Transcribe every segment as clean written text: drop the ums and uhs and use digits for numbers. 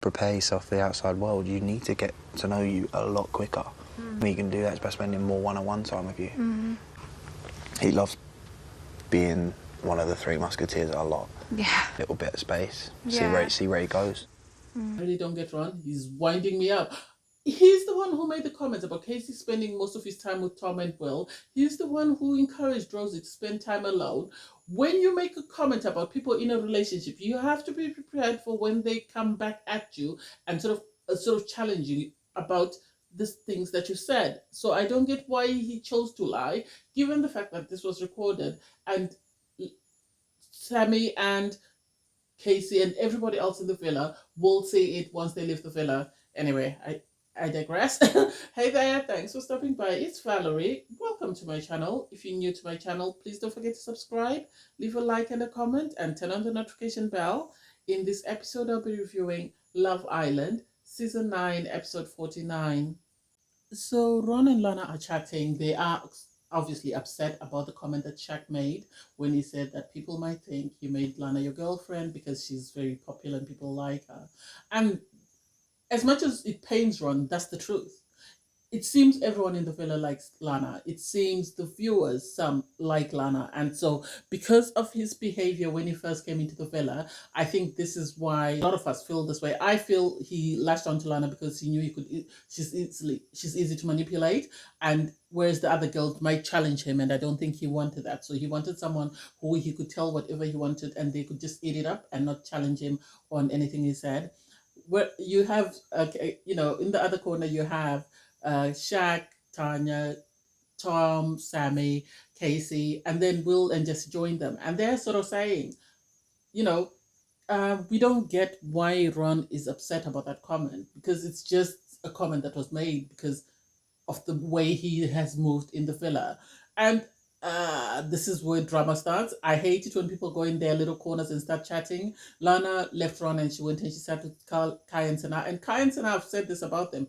prepare yourself for the outside world. You need to get to know you a lot quicker. You can do that by spending more one-on-one time with you. He loves being one of the Three Musketeers a lot. Yeah. Little bit of space. Yeah. See where he goes. I really don't get Ron. He's winding me up. He's the one who made the comments about Casey spending most of his time with Tom and Will. He's the one who encouraged Rosie to spend time alone. When you make a comment about people in a relationship, you have to be prepared for when they come back at you and sort of challenge you about the things that you said. So I don't get why he chose to lie, given the fact that this was recorded and Sammy and Casey and everybody else in the villa will see it once they leave the villa. Anyway, I digress. Hey there, thanks for stopping by. It's Valerie. Welcome to my channel. If you're new to my channel, please don't forget to subscribe, leave a like and a comment, and turn on the notification bell. In this episode, I'll be reviewing Love Island, Season 9, Episode 49. So Ron and Lana are chatting. They are obviously upset about the comment that Shaq made when he said that people might think you made Lana your girlfriend because she's very popular and people like her. And as much as it pains Ron, that's the truth. It seems everyone in the villa likes Lana. It seems the viewers, some like Lana. And so because of his behavior when he first came into the villa, I think this is why a lot of us feel this way. I feel he latched onto Lana because he knew she's easy to manipulate. And whereas the other girls might challenge him, and I don't think he wanted that. So he wanted someone who he could tell whatever he wanted and they could just eat it up and not challenge him on anything he said. Where you have, in the other corner you have Shaq, Tanya, Tom, Sammy, Casey, and then Will and Jesse join them. And they're sort of saying, we don't get why Ron is upset about that comment because it's just a comment that was made because of the way he has moved in the villa. And this is where drama starts. I hate it when people go in their little corners and start chatting. Lana left Ron and she went and she sat with Kai and Sana. And Kai and Sana have said this about them.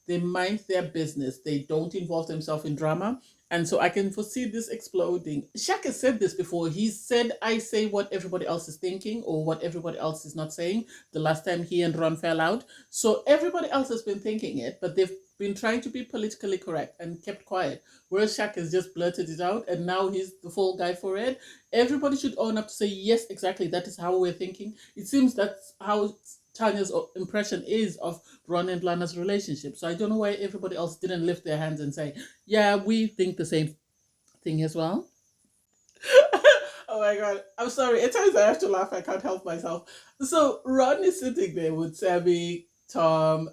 They mind their business. They don't involve themselves in drama. And so I can foresee this exploding. Shaq has said this before. He said, I say what everybody else is thinking or what everybody else is not saying the last time he and Ron fell out. So everybody else has been thinking it, but they've been trying to be politically correct and kept quiet. Whereas Shaq has just blurted it out and now he's the fall guy for it. Everybody should own up to say, yes, exactly, that is how we're thinking. It seems that's how Tanya's impression is of Ron and Lana's relationship. So I don't know why everybody else didn't lift their hands and say, yeah, we think the same thing as well. Oh my God. I'm sorry. At times I have to laugh. I can't help myself. So Ron is sitting there with Sammy, Tom.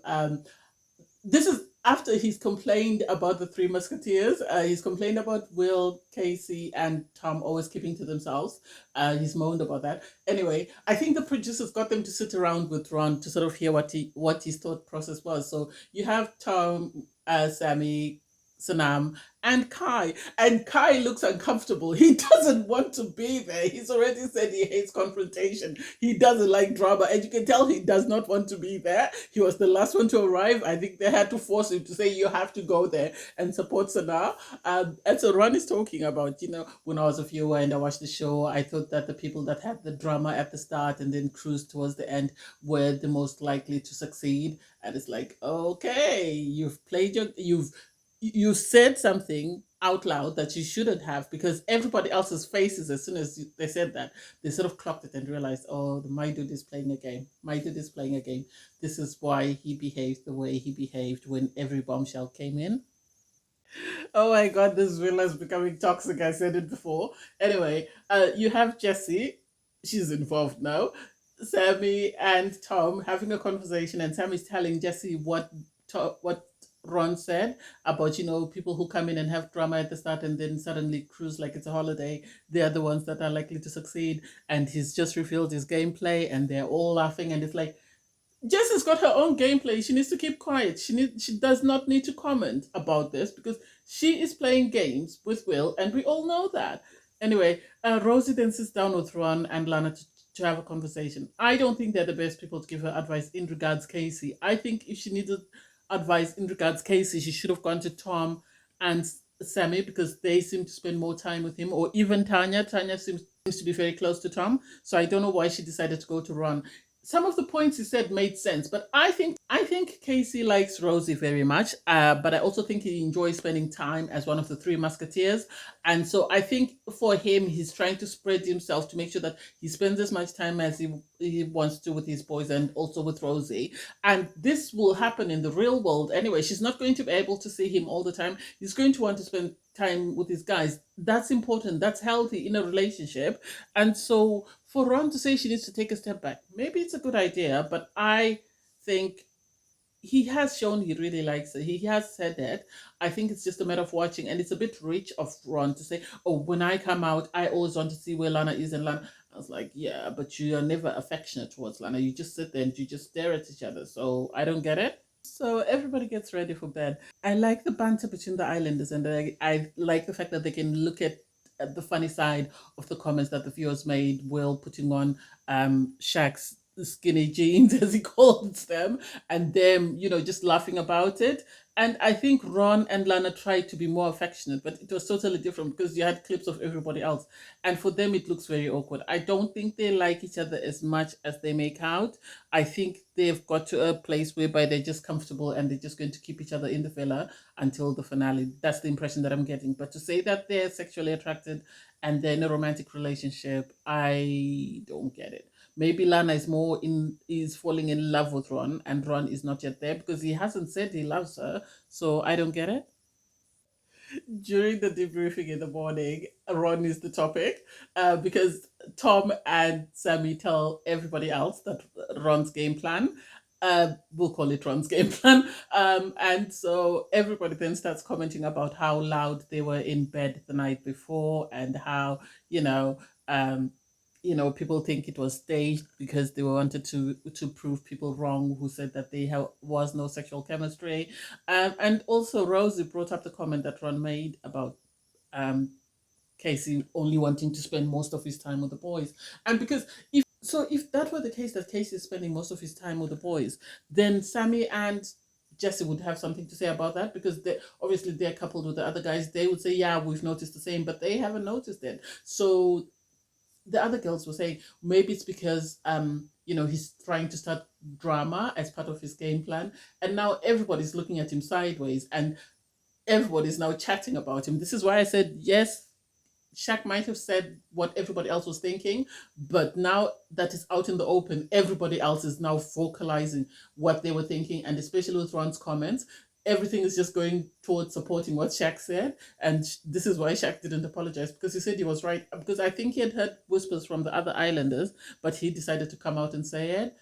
This is after he's complained about the Three Musketeers. He's complained about Will, Casey, and Tom always keeping to themselves. He's moaned about that. Anyway, I think the producers got them to sit around with Ron to sort of hear what his thought process was. So you have Tom, Sammy, Sanam, and Kai. And Kai looks uncomfortable. He doesn't want to be there. He's already said he hates confrontation. He doesn't like drama. And you can tell he does not want to be there. He was the last one to arrive. I think they had to force him to say, you have to go there and support Sanaa. And so Ron is talking about, when I was a viewer and I watched the show, I thought that the people that had the drama at the start and then cruised towards the end were the most likely to succeed. And it's like, okay, you said something out loud that you shouldn't have because everybody else's faces, as soon as they said that, they sort of clocked it and realized, oh, my dude is playing a game. My dude is playing a game. This is why he behaved the way he behaved when every bombshell came in. Oh my God, this villa is becoming toxic. I said it before. Anyway, you have Jessie. She's involved now. Sammy and Tom having a conversation, and Sammy's telling Jessie what Ron said about, people who come in and have drama at the start and then suddenly cruise like it's a holiday. They're the ones that are likely to succeed. And he's just revealed his gameplay and they're all laughing. And it's like, Jessie's got her own gameplay. She needs to keep quiet. She does not need to comment about this because she is playing games with Will and we all know that. Anyway, Rosie then sits down with Ron and Lana to have a conversation. I don't think they're the best people to give her advice in regards Casey. I think if she needed advice in regards Casey, she should have gone to Tom and Sammy because they seem to spend more time with him, or even Tanya. Tanya seems to be very close to Tom, so I don't know why she decided to go to Ron. some of the points he said made sense, but I think Casey likes Rosie very much, but I also think he enjoys spending time as one of the three musketeers, and so I think for him, he's trying to spread himself to make sure that he spends as much time as he wants to with his boys and also with Rosie, and this will happen in the real world anyway. She's not going to be able to see him all the time. He's going to want to spend time with his guys. That's important. That's healthy in a relationship, and so for Ron to say she needs to take a step back, maybe it's a good idea, but I think he has shown he really likes it. He has said that. I think it's just a matter of watching, and it's a bit rich of Ron to say, "Oh, when I come out, I always want to see where Lana is." And Lana, I was like, "Yeah, but you are never affectionate towards Lana. You just sit there and you just stare at each other." So I don't get it. So everybody gets ready for bed. I like the banter between the islanders, and I like the fact that they can look at the funny side of the comments that the viewers made. Will putting on Shaq's skinny jeans, as he calls them, and them, just laughing about it. And I think Ron and Lana tried to be more affectionate, but it was totally different because you had clips of everybody else. And for them, it looks very awkward. I don't think they like each other as much as they make out. I think they've got to a place whereby they're just comfortable and they're just going to keep each other in the filler until the finale. That's the impression that I'm getting. But to say that they're sexually attracted and they're in a romantic relationship, I don't get it. Maybe Lana is falling in love with Ron, and Ron is not yet there because he hasn't said he loves her. So I don't get it. During the debriefing in the morning, Ron is the topic, because Tom and Sammy tell everybody else that Ron's game plan. We'll call it Ron's game plan. And so everybody then starts commenting about how loud they were in bed the night before, and how, you know, um, people think it was staged because they wanted to prove people wrong who said that was no sexual chemistry. And also Rosie brought up the comment that Ron made about um, Casey only wanting to spend most of his time with the boys. And because if that were the case, that Casey is spending most of his time with the boys, then Sammy and Jesse would have something to say about that, because obviously they're coupled with the other guys. They would say, "Yeah, we've noticed the same," but they haven't noticed it. So the other girls were saying maybe it's because he's trying to start drama as part of his game plan, and now everybody's looking at him sideways, and everybody's now chatting about him. This is why I said yes. Shaq might have said what everybody else was thinking, but now that it's out in the open, everybody else is now vocalizing what they were thinking, and especially with Ron's comments, everything is just going towards supporting what Shaq said. And this is why Shaq didn't apologize, because he said he was right. Because I think he had heard whispers from the other islanders, but he decided to come out and say it.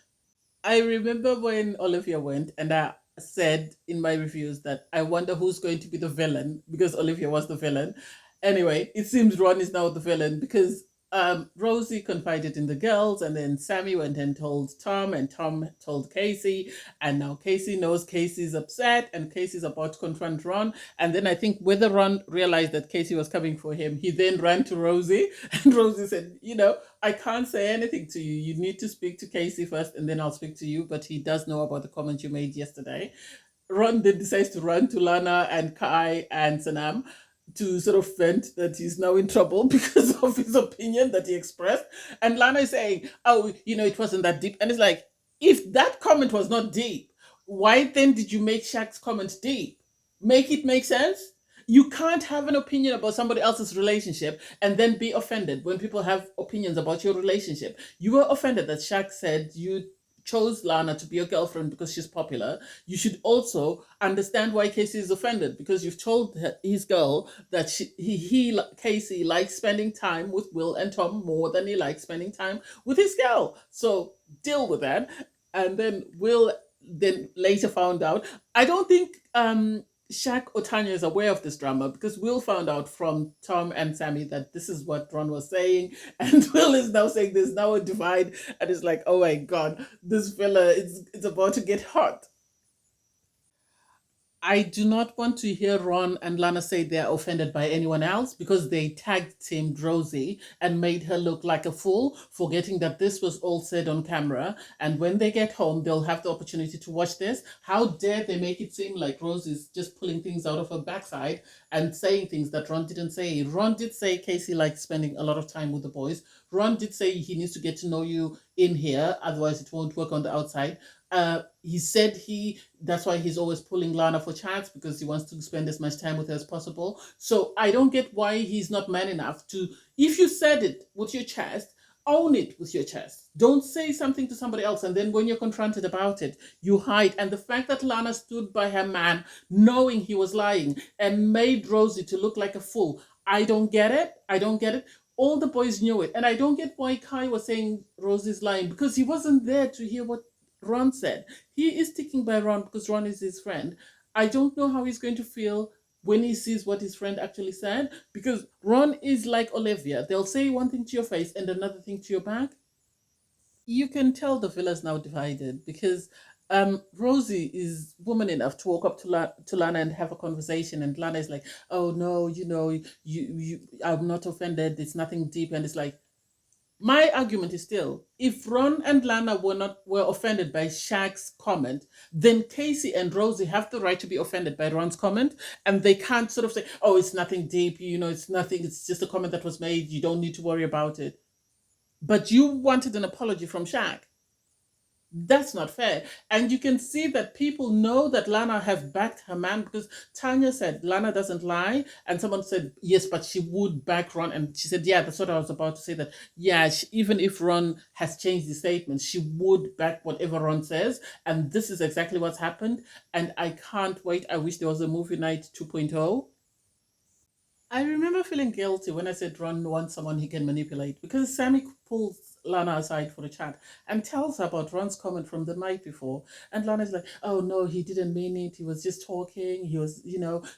I remember when Olivia went, and I said in my reviews that I wonder who's going to be the villain, because Olivia was the villain. Anyway, it seems Ron is now the villain, because Rosie confided in the girls, and then Sammy went and told Tom, and Tom told Casey, and now Casey knows Casey's upset, and Casey's about to confront Ron. And then I think whether Ron realized that Casey was coming for him, he then ran to Rosie, and Rosie said, "I can't say anything to you. You need to speak to Casey first, and then I'll speak to you." But he does know about the comment you made yesterday. Ron then decides to run to Lana and Kai and Sanam to sort of vent that he's now in trouble because of his opinion that he expressed. And Lana is saying, "Oh, it wasn't that deep." And it's like, if that comment was not deep, why then did you make Shaq's comment deep? Make it make sense? You can't have an opinion about somebody else's relationship and then be offended when people have opinions about your relationship. You were offended that Shaq said you chose Lana to be your girlfriend because she's popular. You should also understand why Casey is offended, because you've told his girl that Casey likes spending time with Will and Tom more than he likes spending time with his girl. So deal with that. And then Will then later found out. I don't think Shaq or Tanya is aware of this drama, because Will found out from Tom and Sammy that this is what Ron was saying, and Will is now saying there's now a divide, and it's like, oh my god, this fella it's about to get hot. I do not want to hear Ron and Lana say they're offended by anyone else because they tagged teamed Rosie and made her look like a fool, forgetting that this was all said on camera. And when they get home, they'll have the opportunity to watch this. How dare they make it seem like Rosie's just pulling things out of her backside and saying things that Ron didn't say. Ron did say Casey likes spending a lot of time with the boys. Ron did say he needs to get to know you in here, otherwise it won't work on the outside. He said that's why he's always pulling Lana for chats because he wants to spend as much time with her as possible. So I don't get why he's not man enough to, if you said it with your chest, own it with your chest. Don't say something to somebody else and then when you're confronted about it, you hide. And the fact that Lana stood by her man knowing he was lying and made Rosie to look like a fool, I don't get it. I don't get it. All the boys knew it. And I don't get why Kai was saying Rosie's lying because he wasn't there to hear what Ron said. He is sticking by Ron because Ron is his friend. I don't know how he's going to feel when he sees what his friend actually said because Ron is like Olivia. They'll say one thing to your face and another thing to your back. You can tell the villa's now divided because Rosie is woman enough to walk up to Lana and have a conversation, and Lana is like, "Oh no, I'm not offended. It's nothing deep," and it's like, my argument is still, if Ron and Lana were offended by Shaq's comment, then Casey and Rosie have the right to be offended by Ron's comment, and they can't sort of say, "Oh, it's nothing deep. It's nothing. It's just a comment that was made. You don't need to worry about it." But you wanted an apology from Shaq. That's not fair. And you can see that people know that Lana have backed her man because Tanya said Lana doesn't lie. And someone said, yes, but she would back Ron. And she said, yeah, that's what I was about to say. That, yeah, even if Ron has changed his statement, she would back whatever Ron says. And this is exactly what's happened. And I can't wait. I wish there was a movie night 2.0. I remember feeling guilty when I said Ron wants someone he can manipulate because Sammy pulls Lana aside for a chat and tells her about Ron's comment from the night before. And Lana's like, oh no, he didn't mean it. He was just talking. He was,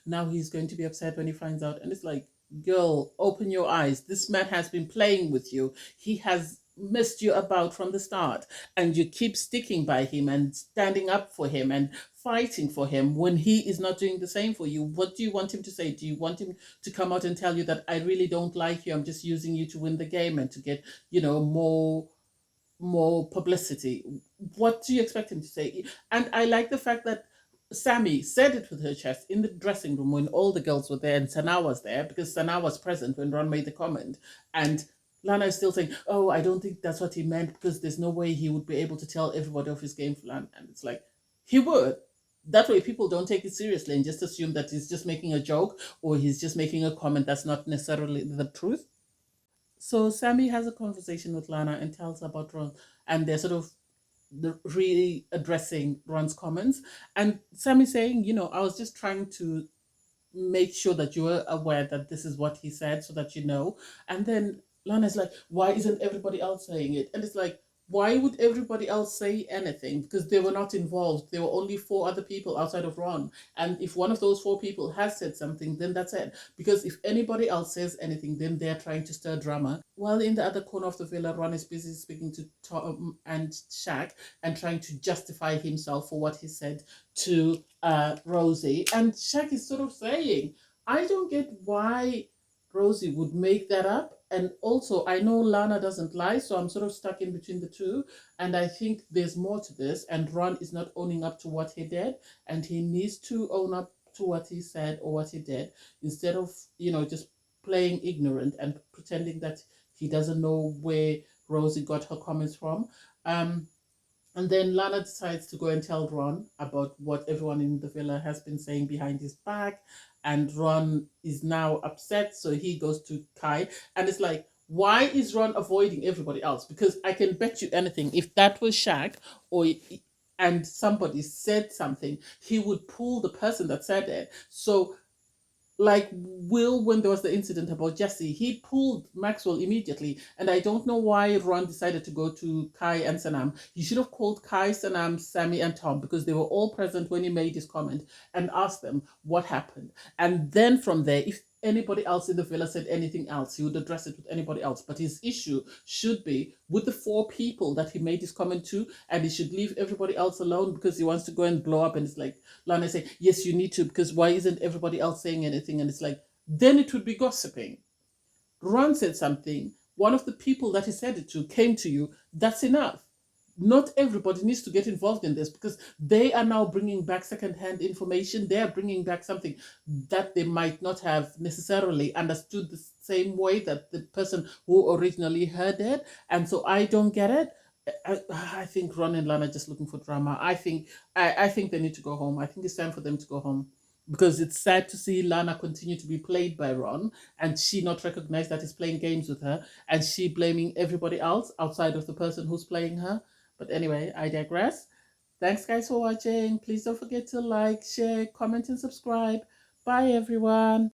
now he's going to be upset when he finds out. And it's like, girl, open your eyes. This man has been playing with you. He has messed you about from the start. And you keep sticking by him and standing up for him and fighting for him when he is not doing the same for you. What do you want him to say? Do you want him to come out and tell you that I really don't like you? I'm just using you to win the game and to get, more publicity. What do you expect him to say? And I like the fact that Sammy said it with her chest in the dressing room when all the girls were there and Sana was there because Sana was present when Ron made the comment. And Lana is still saying, oh, I don't think that's what he meant because there's no way he would be able to tell everybody of his game plan. And it's like, he would. That way people don't take it seriously and just assume that he's just making a joke or he's just making a comment that's not necessarily the truth. So Sammy has a conversation with Lana and tells her about Ron, and they're sort of really addressing Ron's comments. And Sammy saying, I was just trying to make sure that you are aware that this is what he said so that you know. And then Lana's like, why isn't everybody else saying it? And it's like, why would everybody else say anything? Because they were not involved. There were only four other people outside of Ron. And if one of those four people has said something, then that's it. Because if anybody else says anything, then they're trying to stir drama. While in the other corner of the villa, Ron is busy speaking to Tom and Shaq and trying to justify himself for what he said to Rosie. And Shaq is sort of saying, I don't get why Rosie would make that up. And also, I know Lana doesn't lie, so I'm sort of stuck in between the two. And I think there's more to this. And Ron is not owning up to what he did. And he needs to own up to what he said or what he did instead of, just playing ignorant and pretending that he doesn't know where Rosie got her comments from. And then Lana decides to go and tell Ron about what everyone in the villa has been saying behind his back. And Ron is now upset, so he goes to Kai. And it's like, why is Ron avoiding everybody else? Because I can bet you anything, if that was Shaq and somebody said something, he would pull the person that said it. So like Will, when there was the incident about Jesse, he pulled Maxwell immediately. And I don't know why Ron decided to go to Kai and Sanam. He should have called Kai, Sanam, Sammy, and Tom because they were all present when he made his comment and asked them what happened. And then from there, if anybody else in the villa said anything else, he would address it with anybody else. But his issue should be with the 4 people that he made his comment to, and he should leave everybody else alone because he wants to go and blow up. And it's like, Lana say, yes, you need to, because why isn't everybody else saying anything? And it's like, then it would be gossiping. Ron said something. One of the people that he said it to came to you. That's enough. Not everybody needs to get involved in this because they are now bringing back secondhand information. They are bringing back something that they might not have necessarily understood the same way that the person who originally heard it. And so I don't get it. I think Ron and Lana are just looking for drama. I think they need to go home. I think it's time for them to go home because it's sad to see Lana continue to be played by Ron and she not recognize that he's playing games with her and she blaming everybody else outside of the person who's playing her. But anyway, I digress. Thanks, guys, for watching. Please don't forget to like, share, comment, and subscribe. Bye, everyone.